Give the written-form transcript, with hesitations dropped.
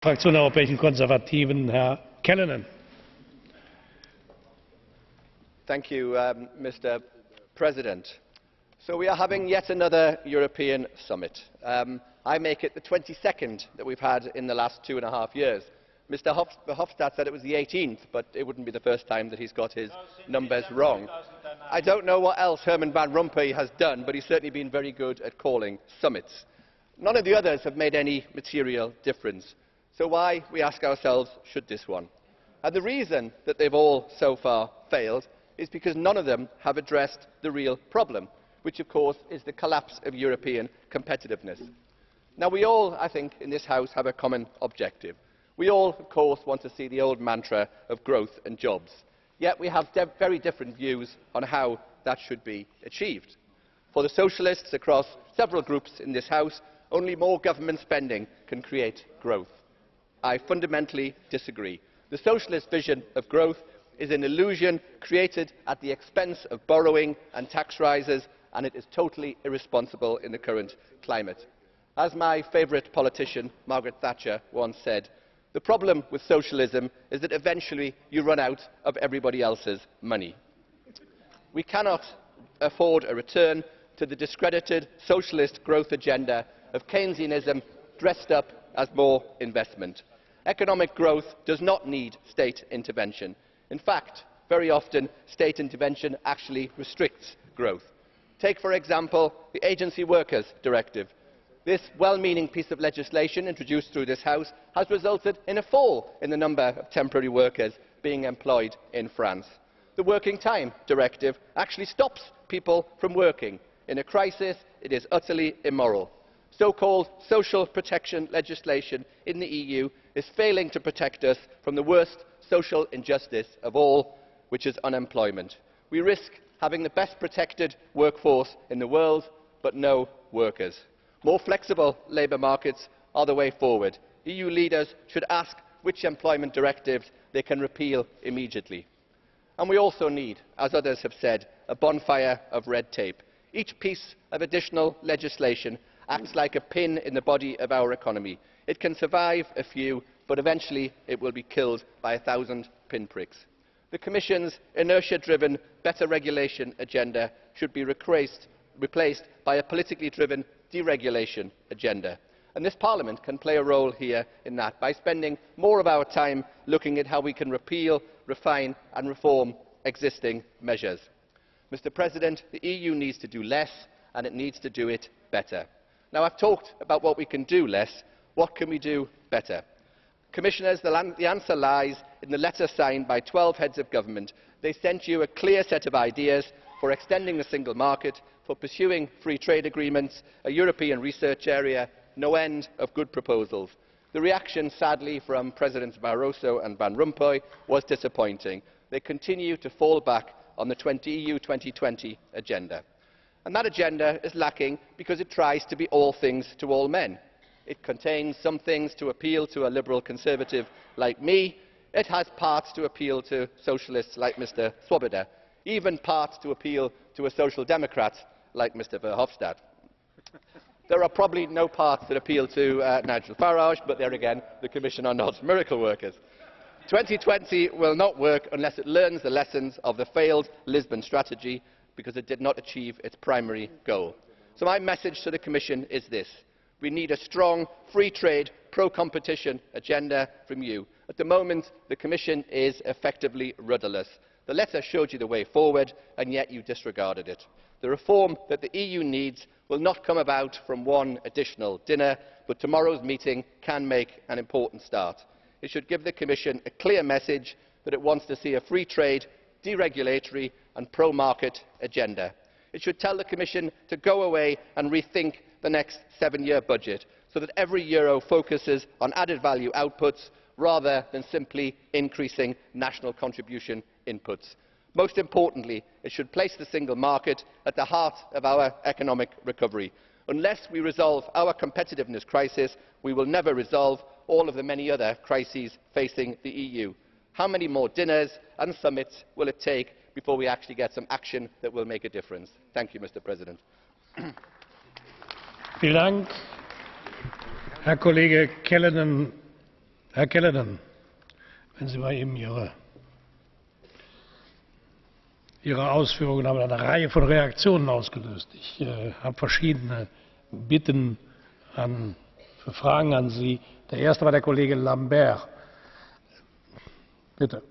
Fraktion der Europäischen Konservativen, Herr Callanan. Thank you, Mr. President. So we are having yet another European summit. I make it the 22nd that we've had in the last 2.5 years. Mr. Verhofstadt said it was the 18th, but it wouldn't be the first time that he's got his numbers wrong. I don't know what else Herman Van Rompuy has done, but he's certainly been very good at calling summits. None of the others have made any material difference. So why, we ask ourselves, should this one? And the reason that they've all so far failed is because none of them have addressed the real problem, which of course is the collapse of European competitiveness. Now we all, I think, in this House have a common objective. We all, of course, want to see the old mantra of growth and jobs. Yet we have very different views on how that should be achieved. For the Socialists across several groups in this House, only more government spending can create growth. I fundamentally disagree. The Socialist vision of growth is an illusion created at the expense of borrowing and tax rises, and it is totally irresponsible in the current climate. As my favourite politician, Margaret Thatcher, once said, the problem with socialism is that eventually you run out of everybody else's money. We cannot afford a return to the discredited socialist growth agenda of Keynesianism dressed up as more investment. Economic growth does not need state intervention. In fact, very often state intervention actually restricts growth. Take, for example, the Agency Workers Directive. This well-meaning piece of legislation introduced through this House has resulted in a fall in the number of temporary workers being employed in France. The Working Time Directive actually stops people from working. In a crisis, it is utterly immoral. So-called social protection legislation in the EU is failing to protect us from the worst social injustice of all, which is unemployment. We risk having the best protected workforce in the world, but no workers. More flexible labour markets are the way forward. EU leaders should ask which employment directives they can repeal immediately. And we also need, as others have said, a bonfire of red tape. Each piece of additional legislation acts like a pin in the body of our economy. It can survive a few, but eventually it will be killed by 1,000 pinpricks. The Commission's inertia-driven better regulation agenda should be replaced by a politically driven deregulation agenda. And this Parliament can play a role here in that by spending more of our time looking at how we can repeal, refine and reform existing measures. Mr. President, the EU needs to do less and it needs to do it better. Now, I've talked about what we can do less. What can we do better? Commissioners, the answer lies in the letter signed by 12 heads of government. They sent you a clear set of ideas for extending the single market, for pursuing free trade agreements, a European research area, no end of good proposals. The reaction, sadly, from Presidents Barroso and Van Rompuy was disappointing. They continue to fall back on the EU 2020 agenda. And that agenda is lacking because it tries to be all things to all men. It contains some things to appeal to a liberal conservative like me. It has parts to appeal to socialists like Mr. Swoboda, even parts to appeal to a social democrat like Mr. Verhofstadt. There are probably no parts that appeal to Nigel Farage, but there again, the Commission are not miracle workers. 2020 will not work unless it learns the lessons of the failed Lisbon strategy, because it did not achieve its primary goal. So my message to the Commission is this. We need a strong, free trade, pro-competition agenda from you. At the moment, the Commission is effectively rudderless. The letter showed you the way forward, and yet you disregarded it. The reform that the EU needs will not come about from one additional dinner, but tomorrow's meeting can make an important start. It should give the Commission a clear message that it wants to see a free trade, deregulatory and pro-market agenda. It should tell the Commission to go away and rethink the next 7-year budget so that every euro focuses on added value outputs rather than simply increasing national contribution inputs. Most importantly, it should place the single market at the heart of our economic recovery. Unless we resolve our competitiveness crisis, we will never resolve all of the many other crises facing the EU. How many more dinners and summits will it take before we actually get some action that will make a difference? Thank you, Mr. President. Vielen Dank. Herr Kollege Callanan Herr Callanan, wenn Sie mal eben Ihre Ausführungen haben eine Reihe von Reaktionen ausgelöst. Ich habe verschiedene Bitten für Fragen an Sie. Der erste war der Kollege Lambert. Bitte.